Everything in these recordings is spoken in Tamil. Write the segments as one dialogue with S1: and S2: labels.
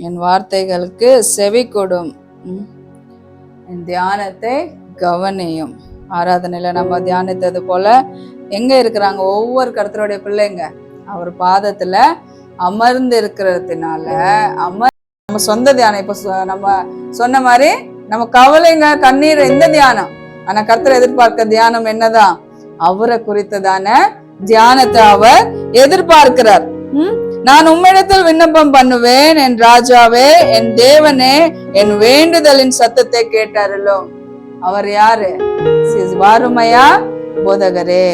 S1: என் வார்த்தைகளுக்கு செவி கொடும், என் தியானத்தை கவனியும். ஆராதனையில நம்ம தியானித்தது போல எங்க இருக்கிறாங்க ஒவ்வொரு கர்த்தருடைய பிள்ளைங்க அவர் பாதத்துல அமர்ந்து இருக்கிறதுனால நம்ம சொந்த தியானம். இப்ப நம்ம சொன்ன மாதிரி நம்ம கவலைங்க கண்ணீர் இந்த தியானம். ஆனா கர்த்தர் எதிர்பார்க்க தியானம் என்னதான்? அவரை குறித்ததான தியானத்தை அவர் எதிர்பார்க்கிறார். நான் உம்மிடத்தில் விண்ணப்பம் பண்ணுவேன், என் ராஜாவே, என் தேவனே, என் வேண்டுதலின் சத்தத்தை கேட்டாரலோ. அவர் யாரு? வாருமையா போதகரே,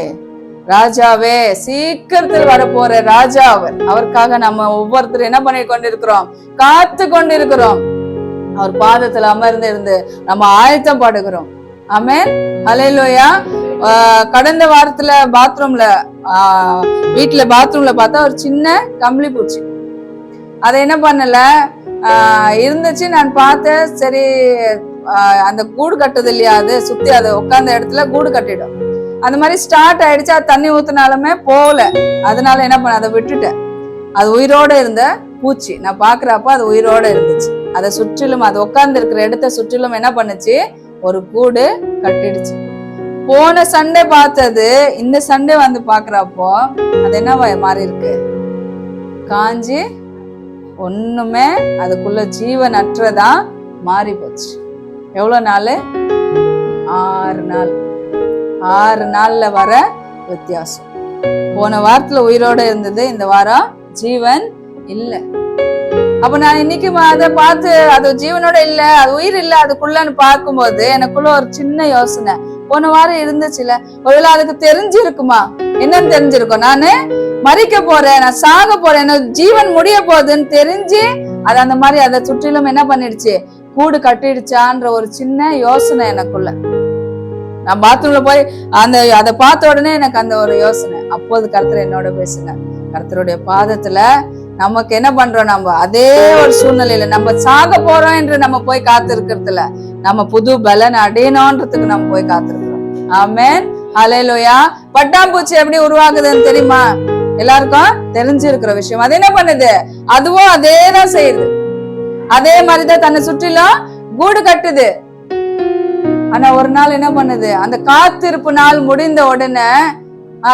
S1: ராஜாவே, சீக்கிரத்தில் வரப்போற ராஜா அவர். அவருக்காக நம்ம ஒவ்வொருத்தரும் என்ன பண்ணி கொண்டிருக்கிறோம்? காத்து கொண்டிருக்கிறோம். அவர் பாதத்துல அமர்ந்து இருந்து நம்ம ஆயத்தம் பாடுகிறோம். ஆமென், ஹல்லேலூயா. கடந்த வாரத்துல வீட்டுல பாத்ரூம்ல பார்த்தா ஒரு சின்ன கம்பளி பூச்சி. அதை என்ன பண்ணல இருந்துச்சு. நான் பார்த்தேன், சரி அந்த கூடு கட்டுது இல்லையா, அது சுத்தி அது உட்கார்ந்த இடத்துல கூடு கட்டிடும். அந்த மாதிரி ஸ்டார்ட் ஆயிடுச்சு. அது தண்ணி ஊத்துனாலுமே போகல. அதனால என்ன பண்ண, அதை விட்டுட்டேன். அது உயிரோட இருந்த பூச்சி. நான் பாக்குறப்ப அது உயிரோட இருந்துச்சு. அதை சுற்றிலும், அது உட்கார்ந்து இருக்கிற இடத்த சுற்றிலும் என்ன பண்ணுச்சு, ஒரு கூடு கட்டிடுச்சு. போன சண்டே பார்த்தது இந்த சண்டே வந்து பாக்குறப்போ அது என்ன மாறி இருக்கு, காஞ்சி ஒண்ணுமே அதுக்குள்ள ஜீவன் அற்றதா மாறி போச்சு. எவ்வளவு நாள்? 6 நாள். 6 நாள்ல வர வித்தியாசம். போன வாரத்துல உயிரோட இருந்தது, இந்த வாரம் ஜீவன் இல்ல. அப்ப நான் இன்னைக்கு அதை பார்த்து அது ஜீவனோட இல்ல, அது உயிர் இல்ல அதுக்குள்ளன்னு பார்க்கும்போது எனக்குள்ள ஒரு சின்ன யோசனை. போன வாரம் இருந்துச்சுல, ஒருவேளை அதுக்கு தெரிஞ்சிருக்குமா? என்னன்னு தெரிஞ்சிருக்கும், நானு மறிக்க போறேன், நான் சாக போறேன், எனக்கு ஜீவன் முடிய போகுதுன்னு தெரிஞ்சு அது அந்த மாதிரி அதை சுற்றிலும் என்ன பண்ணிடுச்சு, கூடு கட்டிடுச்சான்ற ஒரு சின்ன யோசனை எனக்குள்ள. நான் பாத்ரூம்ல போய் அதை பார்த்த உடனே எனக்கு அந்த ஒரு யோசனை. அப்போது கர்த்தர் என்னோட பேசுங்க. கர்த்தருடைய பாதத்துல நமக்கு என்ன பண்றோம், நம்ம அதே ஒரு சூழ்நிலையில நம்ம சாக போறோம் என்று நம்ம போய் காத்து இருக்கிறதுல நம்ம புது பலன் அடையணும்ன்றதுக்கு நம்ம போய் காத்திருக்கிறோம். ஆமென், ஹல்லேலூயா. பட்டாம்பூச்சி எப்படி உருவாகுதுன்னு தெரியுமா? எல்லாருக்கும் தெரிஞ்சிருக்கிற விஷயம். அது என்ன பண்ணுது, அதுவும் அதேதான் செய்யுது. அதே மாதிரிதான் தன்னை சுற்றிலும் கூடு கட்டுது. ஆனா ஒரு நாள் என்ன பண்ணுது, அந்த காத்திருப்பு நாள் முடிந்த உடனே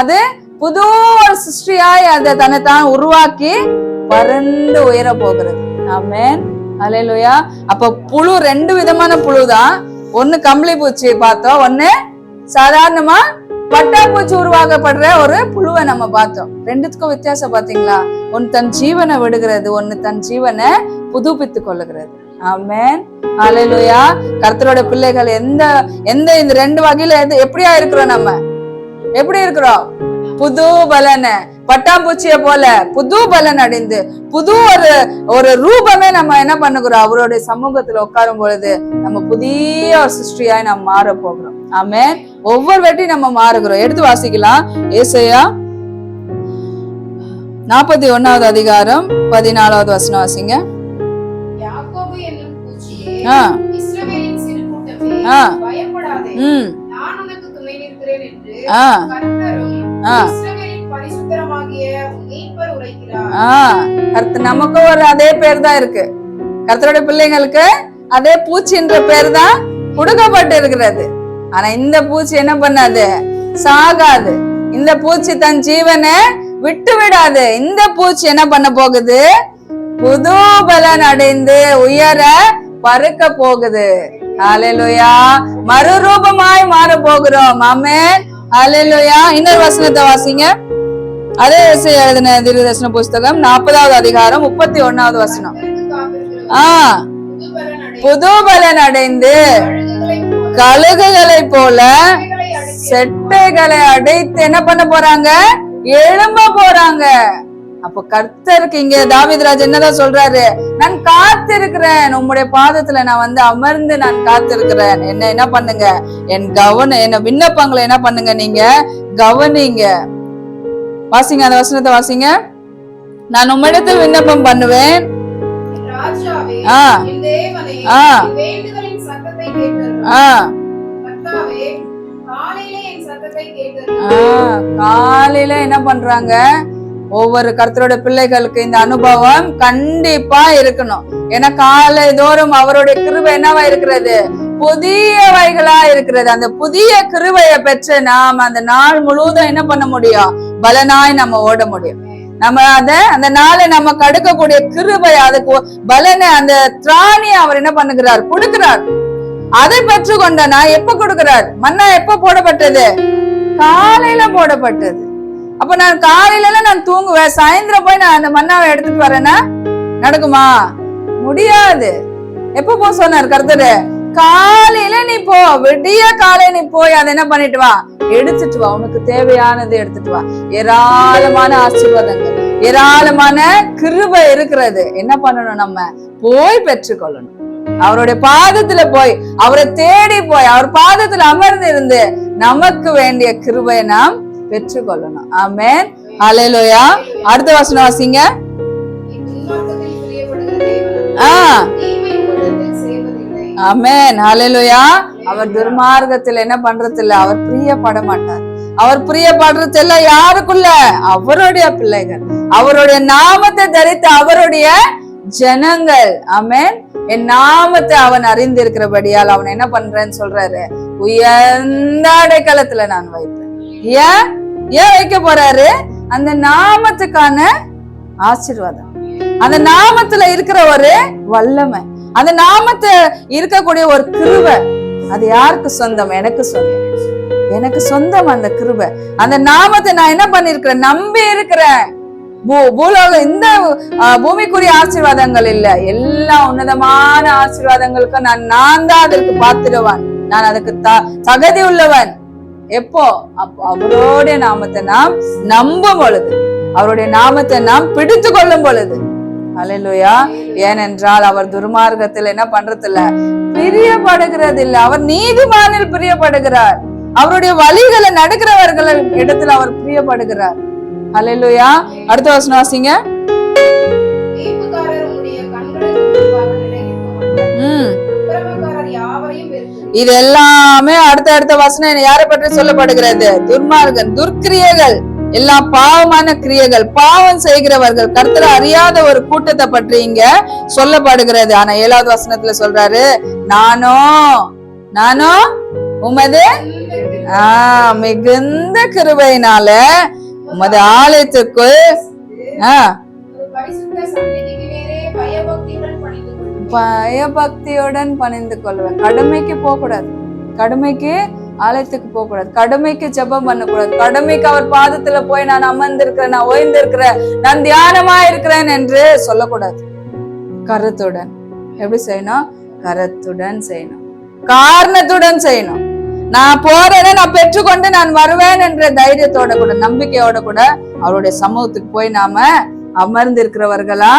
S1: அது புது ஒரு சிருஷ்டியாய் அதை தன்னை தான் உருவாக்கி பறந்து உயர போகிறது. ஆமென், ஹல்லேலூயா. அப்ப புழு 2 விதமான புழுதான். ஒண்ணு கம்பளி பூச்சி பார்த்தோம், ஒண்ணு சாதாரணமா பட்டாம்பூச்சி உருவாக்கப்படுற ஒரு புழுவை நம்ம பார்த்தோம். 2த்துக்கும் வித்தியாசம் பாத்தீங்களா? ஒன்னு தன் ஜீவனை விடுகிறது, ஒன்னு தன் ஜீவனை புதுப்பித்து கொள்ளுகிறது. ஆமென், ஹல்லேலூயா. கர்த்தரோட பிள்ளைகள் இந்த 2 வகையில எப்படியா இருக்கிறோம்? நம்ம எப்படி இருக்கிறோம்? புது பலன, பட்டாம்பூச்சிய போல புது பலன் அடைந்து புது ஒரு ரூபமே நம்ம என்ன பண்ணுகிறோம், அவருடைய சமூகத்துல உட்காரும் பொழுது நம்ம புதிய ஒரு சிருஷ்டியாய் நம்ம மாற போகிறோம். ஆமென். ஒவ்வொரு வாட்டி நம்ம மாறுகிறோம். எடுத்து வாசிக்கலாம். ஏசாயா 41வது அதிகாரம் 14வது வசனம் வாசிங்க. நமக்கு ஒரு அதே பேர் தான் இருக்கு. கர்த்தருடைய பிள்ளைங்களுக்கு அதே பூச்சின்ற பேர் தான் கொடுக்கப்பட்டு இருக்கிறது. ஆனா இந்த பூச்சி என்ன பண்ணாது, சாகாது. இந்த பூச்சி தன் ஜீவனை விட்டு விடாது. இந்த பூச்சி என்ன பண்ண போகுது, புது பலன் அடைந்து உயர பறக்க போகுது. ஹல்லேலூயா. மறுரூபமாய் மாற போகிறோம். ஆமென், ஹல்லேலூயா. இன்னொரு வசனத்தை வாசிங்க. அதே ஏசாயா எழுதின தீர்க்கதரிசன புஸ்தகம் 40வது அதிகாரம் 31வது வசனம். புது பலன் அடைந்து கழுகுகளை போல செட்டைகளை அடைத்து என்ன பண்ண போறாங்க, எழும்ப போறாங்க. அப்ப கர்த்தருக்கு இங்க தாவீதுராஜ் என்னதான் சொல்றாரு, நான் காத்திருக்கிறேன், உம்முடைய பாதத்துல நான் அமர்ந்து நான் காத்திருக்கிறேன். என்ன பண்ணுங்க, என்ன விண்ணப்பங்களை என்ன பண்ணுங்க, நீங்க கவனிங்க. வாசிங்க, அந்த வசனத்தை வாசிங்க. நான் உம்மிடத்தில் விண்ணப்பம் பண்ணுவேன், காலையில என்ன பண்றாங்க, ஒவ்வொரு கர்த்தரோட பிள்ளைகளுக்கு இந்த அனுபவம் கண்டிப்பா இருக்கணும். ஏன்னா காலை தோறும் அவருடைய கிருபை என்னவா இருக்கிறது? புதியவைகளா இருக்கிறது. அந்த புதிய கிருபையை பெற்று நாம் அந்த நாள் முழுவதும் என்ன பண்ண முடியும்? பலனாய் நம்ம ஓட முடியும். நம்ம அந்த நாளை நம்ம கடுக்கக்கூடிய கிருபை, அதுக்கு பலனை, அந்த திராணியை அவர் என்ன பண்ணுகிறார்? கொடுக்கிறார். அதை பெற்று கொண்டனா எப்ப கொடுக்கிறார்? மன்னா எப்ப போடப்பட்டது? காலையில போடப்பட்டது. அப்ப நான் காலையில நான் தூங்குவேன், சாயந்தரம் போய் நான் அந்த மன்னாவை எடுத்துட்டு வரேன்னா நடக்குமா? முடியாது. எப்ப போ சொன்னார் கர்த்தர்? காலையில நீ போ, விடிய காலை நீ போய் அதை என்ன பண்ணிட்டு வா, எடுத்துட்டு வா. உனக்கு தேவையானது எடுத்துட்டு வா. ஏராளமான ஆசீர்வாதங்கள், ஏராளமான கிருபை இருக்கிறது. என்ன பண்ணணும்? நம்ம போய் பெற்றுக்கொள்ளணும். அவருடைய பாதத்துல போய், அவரை தேடி போய், அவர் பாதத்துல அமர்ந்து இருந்து நமக்கு வேண்டிய கிருபையை நாம் பெற்றுக்கொள்ளணும். ஆமென், ஹல்லேலூயா. அடுத்த வசனம் வாசிங்க. ஆமென், ஹல்லேலூயா. அவர் துர்மார்க்கத்தில் என்ன பண்றது இல்ல, அவர் பிரியப்பட மாட்டார். அவர் பிரியப்படுறது எல்லாம் யாருக்குள்ள? அவருடைய பிள்ளைகள், அவருடைய நாமத்தை தரித்த அவருடைய ஜனங்கள். ஆமென். என் நாமத்தை அவன் அறிந்திருக்கிறபடியால் அவன் என்ன பண்றேன்னு சொல்றாரு? உயர்ந்த அடைக்கலத்துல நான் வைப்பேன். ஏன் வைக்க போறாரு? அந்த நாமத்துக்கான ஆசீர்வாதம், அந்த நாமத்துல இருக்கிற ஒரு வல்லமை, அந்த நாமத்தை இருக்கக்கூடிய ஒரு கிருபை. அது யாருக்கு சொந்தம்? எனக்கு சொந்தம். எனக்கு சொந்தம் அந்த கிருபை. அந்த நாமத்தை நான் என்ன பண்ணிருக்கிறேன்? நம்பி இருக்கிறேன். பூலோகம் இந்த பூமிக்குரிய ஆசீர்வாதங்கள் இல்ல, எல்லா உன்னதமான ஆசீர்வாதங்களுக்கும் நான் தான் அதற்கு பாத்திருவான். நான் அதுக்கு தகுதி உள்ளவன். எப்போ? அவருடைய நாமத்தை நாம் நம்பும் பொழுது, அவருடைய நாமத்தை நாம் பிடித்து கொள்ளும் பொழுது. ஹல்லேலூயா. ஏனென்றால் அவர் துர்மார்க்கத்தில் என்ன பண்றது இல்ல, பிரியப்படுகிறது இல்ல. அவர் நீதிமானில் பிரியப்படுகிறார். அவருடைய வழிகளை நடக்கிறவர்கள் இடத்துல அவர் பிரியப்படுகிறார். ஹல்லேலூயா. அடுத்த வசனம் வாசிங்க. இது எல்லாமே அடுத்த வசனம் யாரை பற்றி சொல்லப்படுகிறது? துர்மார்கன், துர்க்கிரியைகள், எல்லா பாவமான கிரியைகள், பாவம் செய்கிறவர்கள், கர்த்தரை அறியாத ஒரு கூட்டத்தை பற்றி இங்க சொல்லப்படுகிறது. ஆனா 7வது வசனத்துல சொல்றாரு, நானோ உமது மிகுந்த கிருபையினால உமது ஆலயத்துக்குள் பயபக்தியுடன் பணிந்து கொள்வேன். கடமைக்கு போக கூடாது, கடமைக்கு ஆலயத்துக்கு போக கூடாது, கடமைக்கு ஜெபம் பண்ணக்கூடாது, கடமைக்கு அவர் பாதத்துல போய் நான் அமர்ந்திருக்கிறேன், நான் ஓய்ந்திருக்கிறேன், நான் தியானமா இருக்கிறேன் என்று சொல்லக்கூடாது. கருத்துடன். எப்படி செய்யணும்? கருத்துடன் செய்யணும், காரணத்துடன் செய்யணும். நான் போறேன்னு நான் பெற்றுக்கொண்டு நான் வருவேன் என்ற தைரியத்தோட கூட, நம்பிக்கையோட கூட அவருடைய சமூகத்துக்கு போய் நாம அமர்ந்து இருக்கிறவர்களா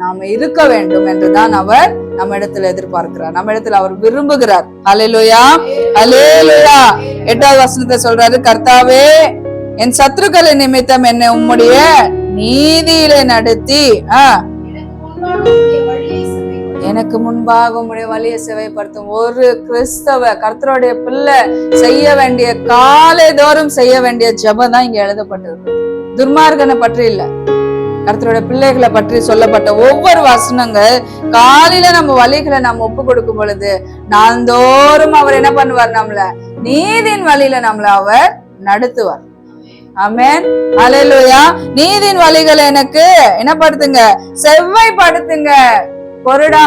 S1: நாம இருக்க வேண்டும் என்றுதான் அவர் நம்ம இடத்துல எதிர்பார்க்கிறார், நம்ம இடத்துல அவர் விரும்புகிறார். ஹல்லேலூயா, ஹல்லேலூயா. 8வது வசனத்தை சொல்றாரு, கர்த்தாவே என் சத்துருக்களை நிமித்தம் என்னை உம்முடைய நீதியிலே நடத்தி எனக்கு முன்பாக உம்முடைய வழியை சேவைப்படுத்தும். ஒரு கிறிஸ்தவ கர்த்தருடைய பிள்ளை செய்ய வேண்டிய, காலை தோறும் செய்ய வேண்டிய ஜெபம் தான் இங்க எழுதப்பட்டிருக்கு. துர்மார்கனை பற்றி இல்ல, கர்த்தருடைய பிள்ளைகளை பற்றி சொல்லப்பட்ட ஒவ்வொரு வசனங்கள். காலையில நம்ம வழிகளை நம்ம ஒப்பு கொடுக்கும் பொழுது நாள்தோறும் அவர் என்ன பண்ணுவார்? நம்மள நீதியின் வழியில நம்மள அவர் நடத்துவார். ஆமென், ஹல்லேலூயா. நீதியின் வழிகளை எனக்கு என்ன படுத்துங்க? செவ்வாய்ப்படுத்துங்க. கொருடா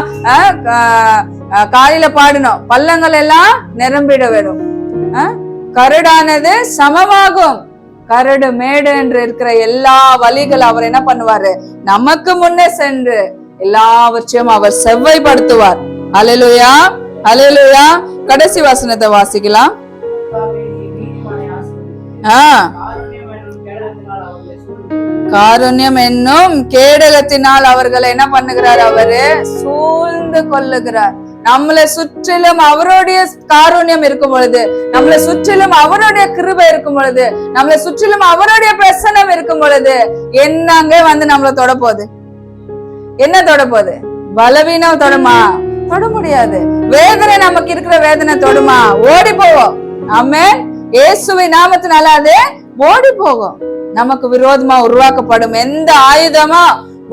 S1: காலையில பாடணும், பள்ளங்கள் எல்லாம் நிரம்பிட வேணும், கருடானது சமமாகும். கரடு மேடு என்று இருக்கிற எல்லா வழிகள் அவர் என்ன பண்ணுவாரு? நமக்கு முன்னே சென்று எல்லாவற்றையும் அவர் செவ்வாய்ப்படுத்துவார். ஹல்லேலூயா, ஹல்லேலூயா. கடைசி வசனத்தை வாசிக்கலாம். காருண்யம் என்னும் கேடகத்தினால் அவர்களை என்ன பண்ணுகிறார்? அவரு சூழ்ந்து கொள்ளுகிறார். நம்மளை சுற்றிலும் அவருடைய காருண்யம் இருக்கும் பொழுது, நம்மளை சுற்றிலும் அவருடைய கிருபை இருக்கும் பொழுது, நம்மளை சுற்றிலும் அவருடைய பிரசன்னம் இருக்கும் பொழுது என்னங்க வந்து நம்மளை தொட போகுது? என்ன தொட போகுது? பலவீனம் தொடுமா? தொட முடியாது. வேதனை, நமக்கு இருக்கிற வேதனை தொடுமா? ஓடி போவோம். ஆமென். இயேசுவின் நாமத்தினால அது ஓடி போகும். நமக்கு விரோதமா உருவாக்கப்படும் எந்த ஆயுதமா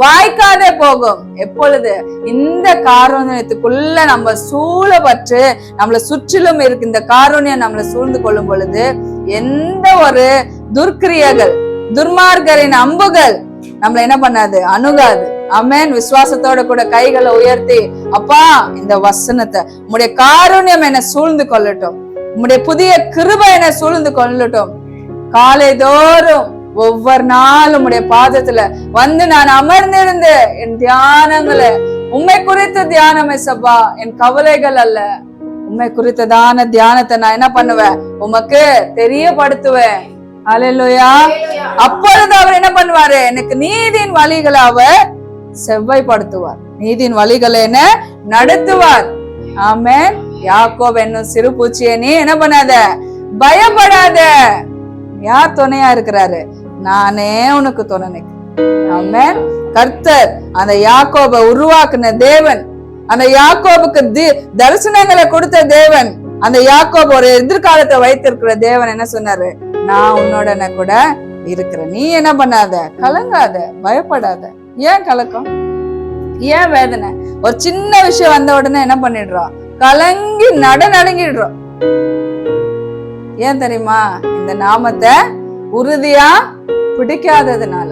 S1: வாய்க்காதே போகும். எப்பொழுது இந்த காரூண்யத்துக்குள்ள நம்ம சூழப்பட்டு நம்மளை சுற்றிலும் இருக்கு இந்த காரூண்யம் நம்மளை சூழ்ந்து கொள்ளும் பொழுது எந்த ஒரு துர்க்கிரியைகள் துர்மார்கரின் அம்புகள் நம்மள என்ன பண்ணாது, அணுகாது. ஆமென். விசுவாசத்தோட கூட கைகளை உயர்த்தி, அப்பா இந்த வசனத்தை உம்முடைய காருண்யம் என்னை சூழ்ந்து கொள்ளட்டும், உம்முடைய புதிய கிருபை என்னை சூழ்ந்து கொள்ளட்டும். காலை தோறும் ஒவ்வொரு நாளும் உம்முடைய பாதத்துல வந்து நான் அமர்ந்திருந்து என் தியானங்களை உண்மை குறித்த தியானம் சப்பா, என் கவலைகள் அல்ல, உண்மை குறித்ததான தியானத்தை நான் என்ன பண்ணுவேன், உமக்கு தெரியப்படுத்துவேன். அல்லேலூயா. அப்பொழுது அவர் என்ன பண்ணுவாரு, எனக்கு நீதியின் வழிகளை அவர் செவ்வாய்ப்படுத்துவார், நீதியின் வழிகளை என்ன நடத்துவார். ஆமென். யாக்கோபு என்னும் சிறு பூச்சியை நீ என்ன பண்ணாத, பயப்படாத, யார் துணையா இருக்கிறாரு, நானே உனக்கு துணை நிற்கிறேன். ஆமென். கர்த்தர் அந்த யாக்கோபை உருவாக்குன தேவன், அந்த யாக்கோபுக்கு தரிசனங்களை கொடுத்த தேவன், அந்த யாக்கோபு ஒரு எதிர்காலத்தை வைத்திருக்கிற தேவன் என்ன சொன்னாரு, நான் உன்னோட கூட இருக்கிறேன், நீ என்ன பண்ணாத, கலங்காத, பயப்படாத. ஏன் கலக்கம், ஏன் வேதனை? ஒரு சின்ன விஷயம் வந்த உடனே என்ன பண்ணிடுறோம், கலங்கி நடுங்கிடுறோம். ஏன் தெரியுமா, இந்த நாமத்தை உறுதியா பிடிக்காததுனால,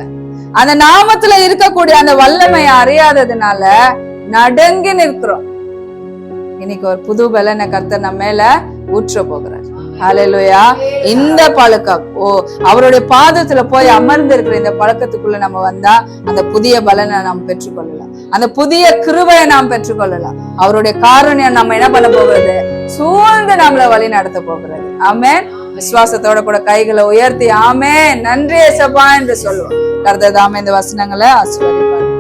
S1: அந்த நாமத்துல இருக்கக்கூடிய அந்த வல்லமையை அறியாததுனால நடுங்கி நிற்கிறோம். இன்னைக்கு ஒரு புது பலனை கர்த்தர் நம்ம மேல ஊற்ற போகிறார். ஹல்லேலூயா. இந்த பழக்கம் அவருடைய பாதத்துல போய் அமர்ந்து இருக்கிற இந்த பழக்கத்துக்குள்ள நம்ம வந்தா அந்த புதிய பலனை நாம் பெற்றுக்கொள்ளலாம், அந்த புதிய கிருபையை நாம் பெற்றுக்கொள்ளலாம். அவருடைய காருண்யம் நம்ம என்ன பண்ண போகிறது, சூழ்ந்து நம்மளை வழி நடத்த போகிறது. ஆமென். விசுவாசத்தோட கூட கைகளை உயர்த்தி ஆமென் நன்றி ஏசப்பா என்று சொல்லுவோம். கர்த்தர் தாமே இந்த வசனங்களை ஆசீர்வதிப்பார்.